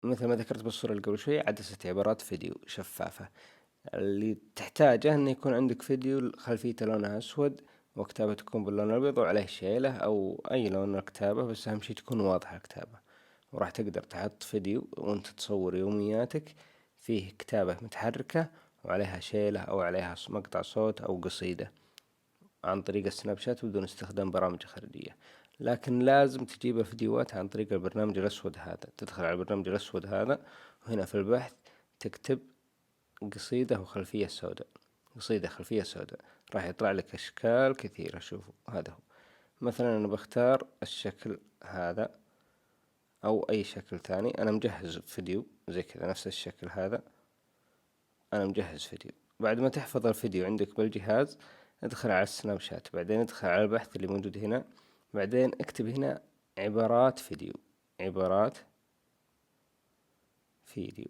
مثل ما ذكرت بالصورة اللي قبل شوي، عدسة عبارات فيديو شفافة. اللي تحتاجه انه يكون عندك فيديو خلفيته لونها اسود، وكتابة تكون باللون الابيض وعليه شيلة او اي لون الكتابة، بس اهم شي تكون واضحة الكتابة. وراح تقدر تحط فيديو وانت تصور يومياتك فيه كتابة متحركة وعليها شيلة او عليها مقطع صوت او قصيدة، عن طريق السناب شات بدون استخدام برامج خارجية. لكن لازم تجيب الفيديوهات عن طريق البرنامج الأسود هذا. تدخل على البرنامج الأسود هذا، وهنا في البحث تكتب قصيدة وخلفية سوداء، قصيدة خلفية سوداء، راح يطلع لك أشكال كثيرة. شوفوا هذا هو. مثلا أنا بختار الشكل هذا أو أي شكل ثاني. أنا مجهز فيديو زي كذا نفس الشكل هذا، أنا مجهز فيديو. بعد ما تحفظ الفيديو عندك بالجهاز، ادخل على السناب شات، بعدين ادخل على البحث اللي موجود هنا، بعدين اكتب هنا عبارات فيديو، عبارات فيديو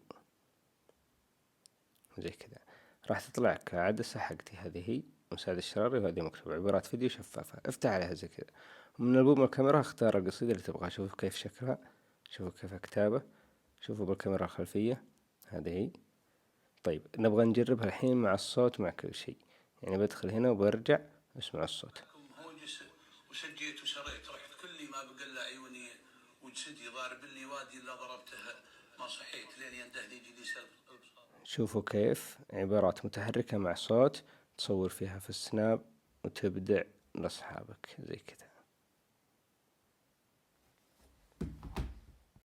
زي كذا. راح تطلع لك عدسة حقتي، هذه هي مساعد الشراري، وهذه مكتوب عبارات فيديو شفافة. افتح عليها زي كذا، ومن البوم الكاميرا اختار القصيدة اللي تبغاها. شوفوا كيف شكلها، شوفوا كيف كتابة، شوفوا بالكاميرا الخلفية، هذه هي. طيب نبغى نجربها الحين مع الصوت مع كل شيء. يعني بدخل هنا وبرجع اسمع الصوت. هوجس وسجيت وشريت، رحت كلي ما بقى الا عيوني وجسدي، ضارب اللي وادي الا ضربته ما صحيت لين ينده لي جليس البصار. شوفوا كيف عبارات متحركة مع صوت تصور فيها في السناب وتبدع لأصحابك زي كذا.